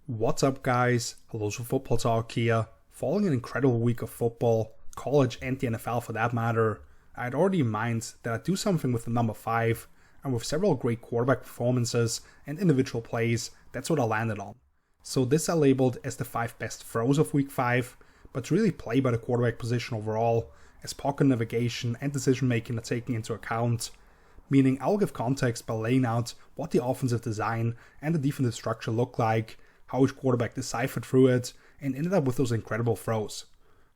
What's up, guys? Hello to Footballtalk here. Following an incredible week of football, college and the NFL for that matter, I had already in mind that I'd do something with the number 5, and with several great quarterback performances and individual plays, that's what I landed on. So this I labeled as the 5 best throws of week 5, but to really play by the quarterback position overall, as pocket navigation and decision making are taken into account, meaning I'll give context by laying out what the offensive design and the defensive structure look like, how each quarterback deciphered through it, and ended up with those incredible throws.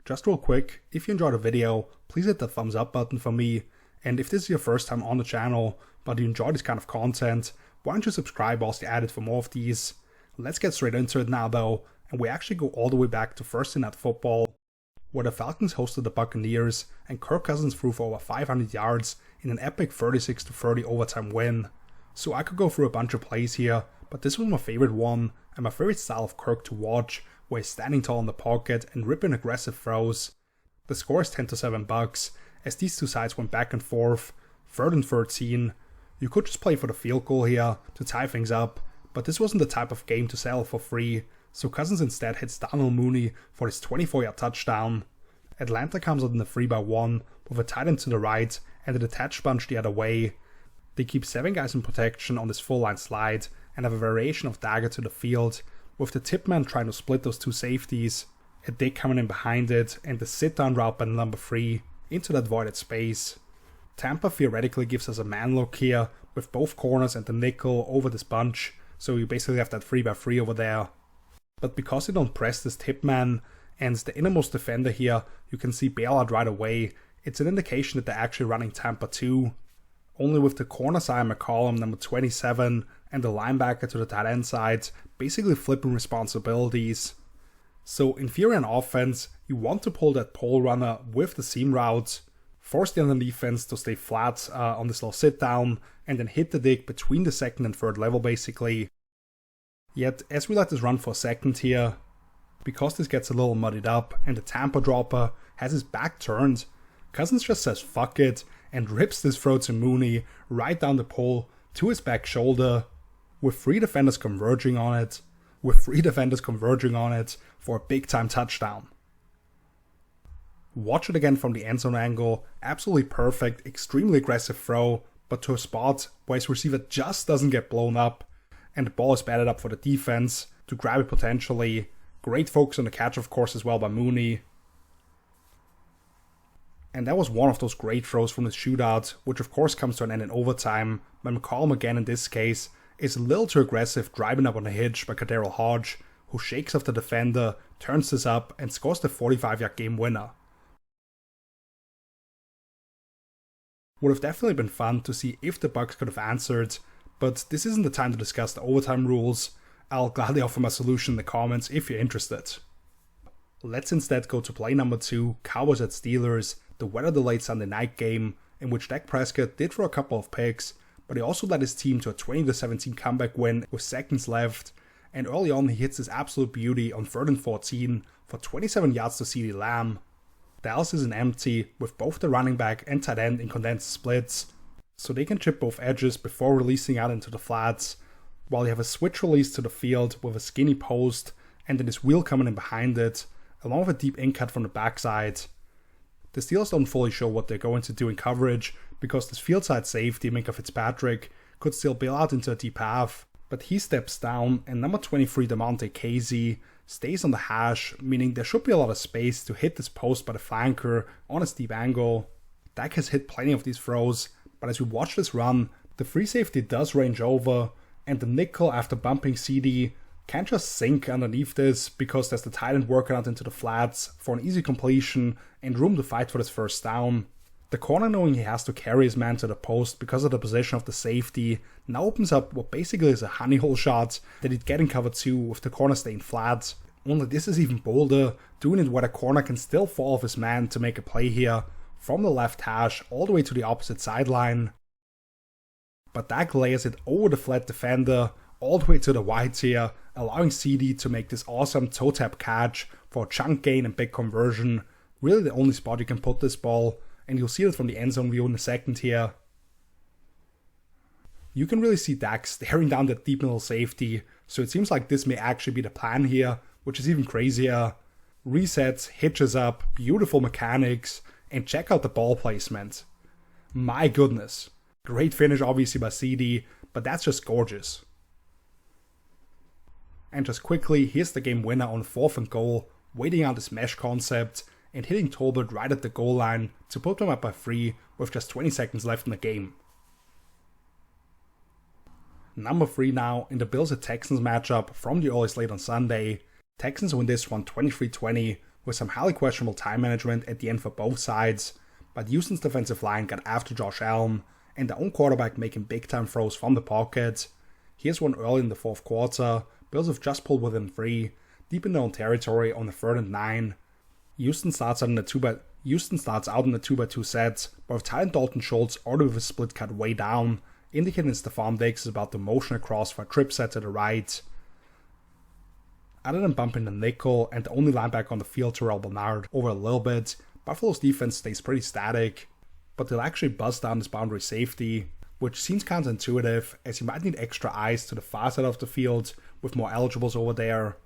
Just real quick, if you enjoyed the video, please hit the thumbs up button for me, and if this is your first time on the channel, but you enjoy this kind of content, why don't you subscribe whilst you're at it for more of these. Let's get straight into it now though, and we actually go all the way back to Thursday Night Football, where the Falcons hosted the Buccaneers, and Kirk Cousins threw for over 500 yards in an epic 36-30 overtime win. So I could go through a bunch of plays here, but this was my favorite one, and my favorite style of Kirk to watch, where he's standing tall in the pocket and ripping aggressive throws. The score is 10-7 Bucks, as these two sides went back and forth, 3rd and 13. You could just play for the field goal here to tie things up, but this wasn't the type of game to sell for free, so Cousins instead hits Darnell Mooney for his 24-yard touchdown. Atlanta comes out in the 3-by-1 with a tight end to the right and a detached bunch the other way. They keep 7 guys in protection on this full line slide and have a variation of dagger to the field, with the tip man trying to split those two safeties, a dig coming in behind it, and the sit down route by number 3 into that voided space. Tampa theoretically gives us a man look here with both corners and the nickel over this bunch, so you basically have that 3-by-3 over there. But because they don't press this tip man and the innermost defender here you can see bail out right away, it's an indication that they're actually running Tampa 2. Only with the corner side McCollum, number 27, and the linebacker to the tight end side basically flipping responsibilities. So in theory on offense, you want to pull that pole runner with the seam route, force the underneath defense to stay flat on this little sit down, and then hit the dig between the 2nd and 3rd level basically. Yet as we let this run for a second here, because this gets a little muddied up and the Tampa dropper has his back turned, Cousins just says fuck it and rips this throw to Mooney right down the pole to his back shoulder, with 3 defenders converging on it, for a big time touchdown. Watch it again from the end zone angle, absolutely perfect, extremely aggressive throw, but to a spot where his receiver just doesn't get blown up, and the ball is batted up for the defense to grab it potentially. Great focus on the catch of course as well by Mooney. And that was one of those great throws from the shootout, which of course comes to an end in overtime, when McCollum again in this case is a little too aggressive, driving up on a hitch by Kadarius Hodge, who shakes off the defender, turns this up, and scores the 45-yard game winner. Would have definitely been fun to see if the Bucks could have answered, but this isn't the time to discuss the overtime rules. I'll gladly offer my solution in the comments if you're interested. Let's instead go to play number 2, Cowboys at Steelers, the weather-delayed Sunday night game, in which Dak Prescott did throw a couple of picks, but he also led his team to a 20-17 comeback win with seconds left, and early on he hits his absolute beauty on 3rd and 14 for 27 yards to Ceedee Lamb. Dallas isn't empty, with both the running back and tight end in condensed splits, so they can chip both edges before releasing out into the flats, while you have a switch release to the field with a skinny post, and then this wheel coming in behind it, along with a deep in cut from the backside. The Steelers don't fully show what they're going to do in coverage, because this field side safety, Minkah Fitzpatrick, could still bail out into a deep half, but he steps down and number 23 Damontae Kazee stays on the hash, meaning there should be a lot of space to hit this post by the flanker on a steep angle. Dak has hit plenty of these throws, but as we watch this run, the free safety does range over, and the nickel after bumping Ceedee can't just sink underneath this because there's the tight end working out into the flats for an easy completion and room to fight for this first down. The corner, knowing he has to carry his man to the post because of the position of the safety, now opens up what basically is a honey hole shot that he'd get in cover 2 with the corner staying flat. Only this is even bolder, doing it where the corner can still fall off his man to make a play here, from the left hash all the way to the opposite sideline. But Dak layers it over the flat defender, all the way to the whites here, allowing Ceedee to make this awesome toe tap catch for a chunk gain and big conversion. Really the only spot you can put this ball, and you'll see it from the end zone view in a second here. You can really see Dak staring down that deep middle safety, So it seems like this may actually be the plan here, which is even crazier. Resets, hitches up, beautiful mechanics, and check out the ball placement. My goodness. Great finish obviously by Ceedee, but that's just gorgeous. And just quickly, here's the game winner on 4th and goal, waiting out this mesh concept, and hitting Tolbert right at the goal line to put them up by 3 with just 20 seconds left in the game. Number 3 now, in the Bills-Texans matchup from the early slate on Sunday. Texans win this one 23-20 with some highly questionable time management at the end for both sides, but Houston's defensive line got after Josh Allen, and their own quarterback making big time throws from the pocket. Here's one early in the 4th quarter. Bills have just pulled within 3, deep in their own territory on the 3rd and 9. Houston starts out in the 2x2 set, but with tight end Dalton Schultz ordered with a split cut way down, indicating Stephon Diggs is about to motion across for a trip set to the right. Other than bumping the nickel and the only linebacker on the field, Terrell Bernard, over a little bit, Buffalo's defense stays pretty static, but they'll actually buzz down this boundary safety, which seems counterintuitive as you might need extra eyes to the far side of the field with more eligibles over there,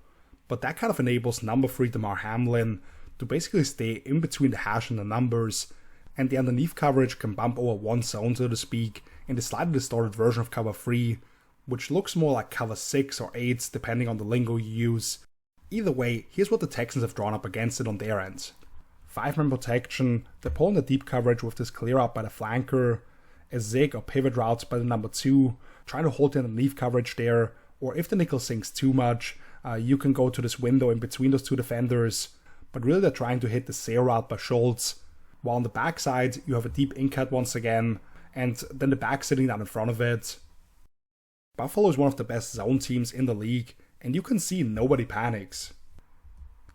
but that kind of enables number 3 Damar Hamlin to basically stay in between the hash and the numbers, and the underneath coverage can bump over one zone, so to speak, in the slightly distorted version of cover 3, which looks more like cover 6 or 8 depending on the lingo you use. Either way, here's what the Texans have drawn up against it on their end. 5-man protection, they're pulling the deep coverage with this clear out by the flanker, a zig or pivot routes by the number 2, trying to hold the underneath coverage there, or if the nickel sinks too much, you can go to this window in between those two defenders, but really they're trying to hit the sail route by Schultz, while on the backside you have a deep in cut once again, and then the back sitting down in front of it. Buffalo is one of the best zone teams in the league, and you can see nobody panics.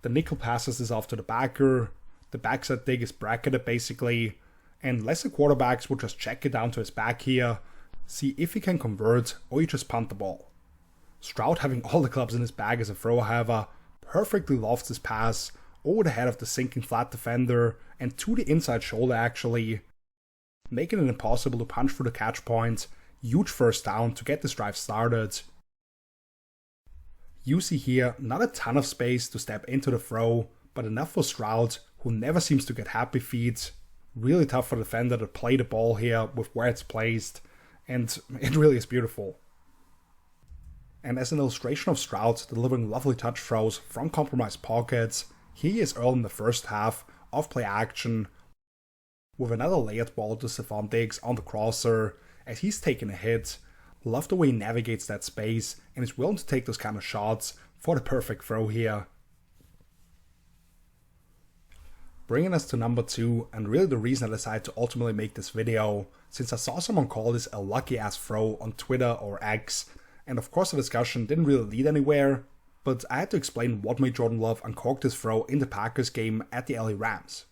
The nickel passes this off to the backer, the backside dig is bracketed basically, and lesser quarterbacks will just check it down to his back here, see if he can convert, or you just punt the ball. Stroud, having all the clubs in his bag as a thrower, however, perfectly lofts his pass over the head of the sinking flat defender and to the inside shoulder actually, making it impossible to punch through the catch point. Huge first down to get this drive started. You see here not a ton of space to step into the throw, but enough for Stroud, who never seems to get happy feet. Really tough for the defender to play the ball here with where it's placed, and it really is beautiful. And as an illustration of Stroud delivering lovely touch throws from compromised pockets, here he is early in the first half of play action with another layered ball to Stephon Diggs on the crosser as he's taking a hit. Love the way he navigates that space and is willing to take those kind of shots for the perfect throw here. Bringing us to number 2, and really the reason I decided to ultimately make this video, since I saw someone call this a lucky ass throw on Twitter or X, and of course the discussion didn't really lead anywhere, but I had to explain what made Jordan Love uncork this throw in the Packers game at the LA Rams.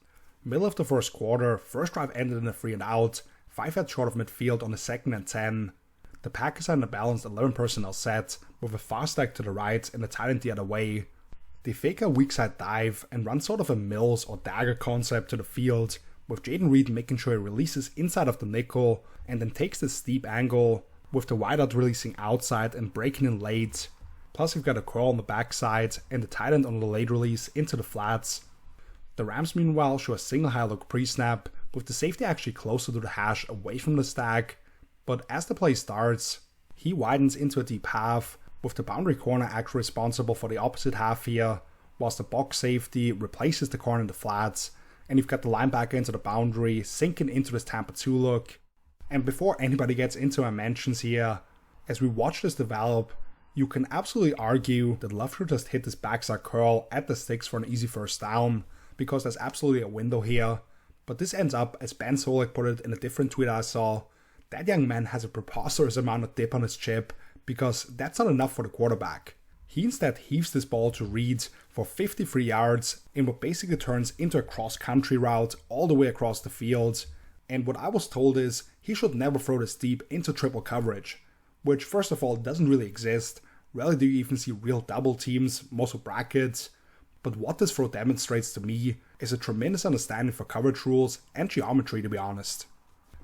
Middle of the first quarter, first drive ended in a 3 and out, 5 yards short of midfield on the 2nd and 10. The Packers had a balanced 11 personnel set with a fast stack to the right and a tight end the other way. They fake a weak side dive and run sort of a Mills or dagger concept to the field, with Jayden Reed making sure he releases inside of the nickel and then takes this steep angle, with the wideout releasing outside and breaking in late. Plus you've got a curl on the backside and the tight end on the late release into the flats. The Rams meanwhile show a single high look pre-snap, with the safety actually closer to the hash away from the stack, but as the play starts, he widens into a deep half, with the boundary corner actually responsible for the opposite half here, whilst the box safety replaces the corner in the flats, and you've got the linebacker into the boundary, sinking into this Tampa 2 look. And before anybody gets into my mentions here, as we watch this develop, you can absolutely argue that Love should just hit this backside curl at the sticks for an easy first down, because there's absolutely a window here. But this ends up, as Ben Solak put it in a different tweet I saw, that young man has a preposterous amount of dip on his chip, because that's not enough for the quarterback. He instead heaves this ball to Reed for 53 yards in what basically turns into a cross-country route all the way across the field, and what I was told is he should never throw this deep into triple coverage, which first of all doesn't really exist. Rarely do you even see real double teams, most with brackets, but what this throw demonstrates to me is a tremendous understanding for coverage rules and geometry, to be honest.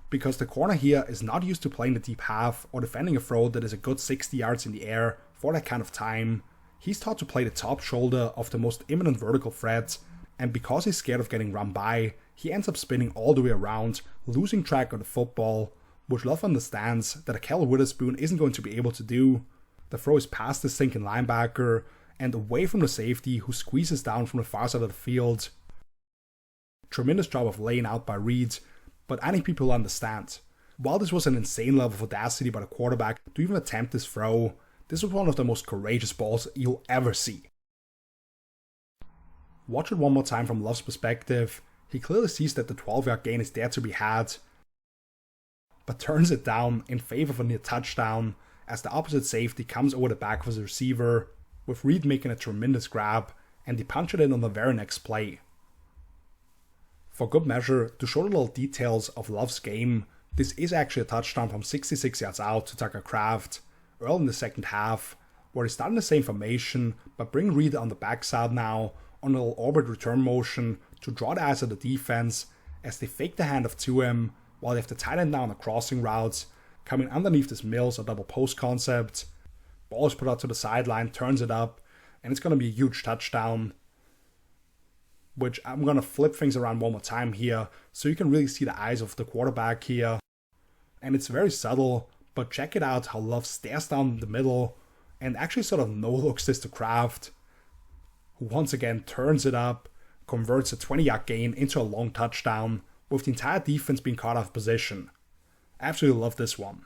Because the corner here is not used to playing the deep half or defending a throw that is a good 60 yards in the air for that kind of time. He's taught to play the top shoulder of the most imminent vertical threat, and because he's scared of getting run by, he ends up spinning all the way around, losing track of the football, which Love understands that a Kel Witherspoon isn't going to be able to do. The throw is past the sinking linebacker and away from the safety, who squeezes down from the far side of the field. Tremendous job of laying out by Reed, but I think people understand. While this was an insane level of audacity by the quarterback to even attempt this throw, this was one of the most courageous balls you'll ever see. Watch it one more time from Love's perspective. He clearly sees that the 12-yard gain is there to be had, but turns it down in favor of a near touchdown as the opposite safety comes over the back of his receiver, with Reed making a tremendous grab, and he punched it in on the very next play. For good measure, to show the little details of Love's game, this is actually a touchdown from 66 yards out to Tucker Kraft, early in the second half, where they start in the same formation, but bring Reed on the backside now, on a little orbit return motion to draw the eyes of the defense as they fake the handoff to him while they have the tight end down the crossing routes, coming underneath this Mills or double post concept. Ball is put out to the sideline, turns it up, and it's going to be a huge touchdown. Which I'm going to flip things around one more time here so you can really see the eyes of the quarterback here. And it's very subtle, but check it out how Love stares down the middle and actually sort of no-looks this to Kraft, who once again turns it up, converts a 20-yard gain into a long touchdown, with the entire defense being caught out of position. Absolutely love this one.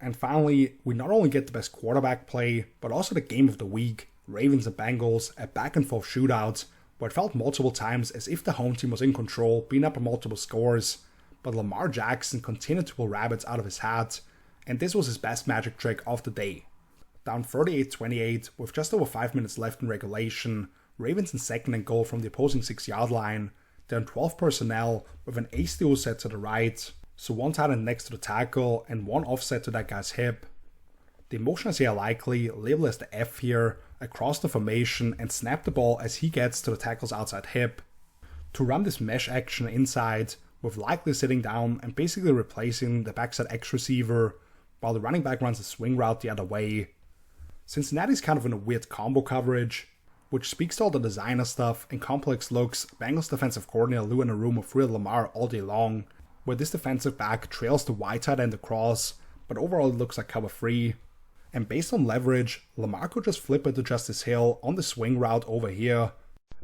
And finally, we not only get the best quarterback play, but also the game of the week, Ravens and Bengals, a back and forth shootout, where it felt multiple times as if the home team was in control, being up by multiple scores, but Lamar Jackson continued to pull rabbits out of his hat, and this was his best magic trick of the day. Down 38-28 with just over 5 minutes left in regulation, Ravens in second and goal from the opposing 6-yard line, down 12 personnel with an ace duo set to the right, so one tight end next to the tackle and one offset to that guy's hip. The motion is here likely, labeled as the F here, across the formation and snap the ball as he gets to the tackle's outside hip. To run this mesh action inside, with likely sitting down and basically replacing the backside X receiver, while the running back runs a swing route the other way. Cincinnati's kind of in a weird combo coverage, which speaks to all the designer stuff and complex looks Bengals defensive coordinator Lou in a room with real Lamar all day long, where this defensive back trails the wide tight end across, but overall it looks like cover 3. And based on leverage, Lamar could just flip it to Justice Hill on the swing route over here.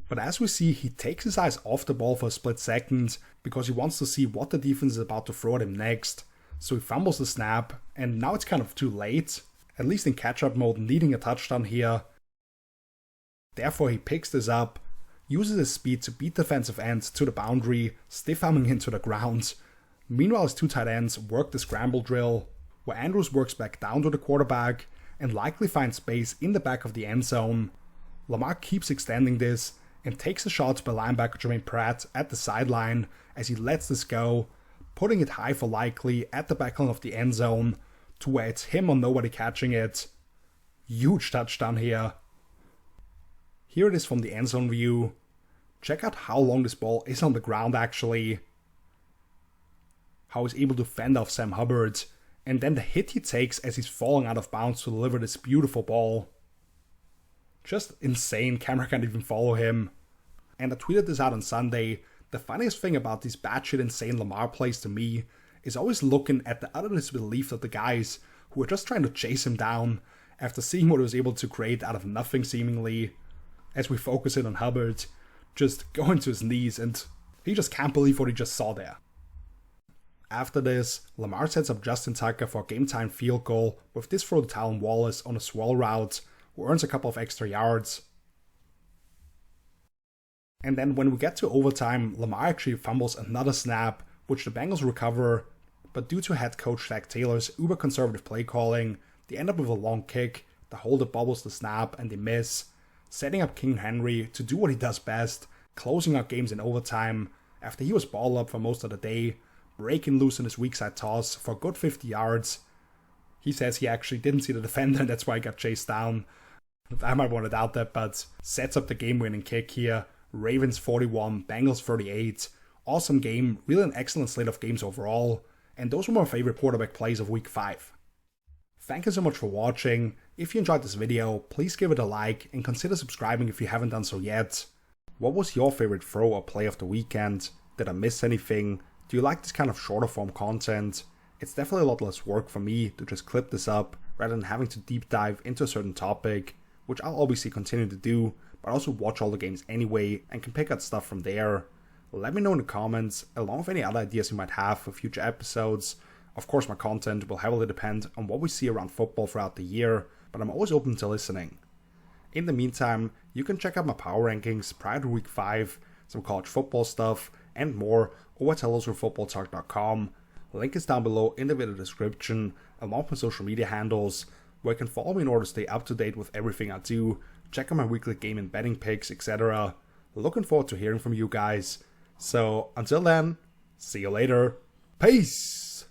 But as we see, he takes his eyes off the ball for a split second because he wants to see what the defense is about to throw at him next. So he fumbles the snap, and now it's kind of too late, at least in catch-up mode, needing a touchdown here. Therefore he picks this up, uses his speed to beat defensive ends to the boundary, stiff-arming into the ground. Meanwhile his two tight ends work the scramble drill, where Andrews works back down to the quarterback and likely finds space in the back of the end zone. Lamar keeps extending this and takes a shot by linebacker Jermaine Pratt at the sideline as he lets this go, putting it high for likely at the back line of the end zone to where it's him or nobody catching it. Huge touchdown here. Here it is from the end zone view. Check out how long this ball is on the ground actually. How he's able to fend off Sam Hubbard, and then the hit he takes as he's falling out of bounds to deliver this beautiful ball. Just insane, camera can't even follow him. And I tweeted this out on Sunday. The funniest thing about these batshit insane Lamar plays to me is always looking at the utter disbelief of the guys who are just trying to chase him down after seeing what he was able to create out of nothing seemingly, as we focus in on Hubbard, just going to his knees, and he just can't believe what he just saw there. After this, Lamar sets up Justin Tucker for a game-time field goal with this throw to Talon Wallace on a swirl route, who earns a couple of extra yards. And then when we get to overtime, Lamar actually fumbles another snap, which the Bengals recover, but due to head coach Zach Taylor's uber-conservative play calling, they end up with a long kick, the holder bobbles the snap and they miss, setting up King Henry to do what he does best, closing out games in overtime after he was ball up for most of the day, breaking loose in his weak side toss for a good 50 yards. He says he actually didn't see the defender and that's why he got chased down. I might want to doubt that, but sets up the game-winning kick here. Ravens 41, Bengals 38. Awesome game, really an excellent slate of games overall, and those were my favorite quarterback plays of week 5. Thank you so much for watching. If you enjoyed this video, please give it a like and consider subscribing if you haven't done so yet. What was your favorite throw or play of the weekend? Did I miss anything? Do you like this kind of shorter form content? It's definitely a lot less work for me to just clip this up rather than having to deep dive into a certain topic, which I'll obviously continue to do, but also watch all the games anyway and can pick out stuff from there. Let me know in the comments, along with any other ideas you might have for future episodes. Of course, my content will heavily depend on what we see around football throughout the year, but I'm always open to listening. In the meantime, you can check out my power rankings prior to week 5, some college football stuff, and more over at Footballtalk.com. Link is down below in the video description, along with my social media handles, where you can follow me in order to stay up to date with everything I do, check out my weekly game and betting picks, etc. Looking forward to hearing from you guys. So, until then, see you later. Peace!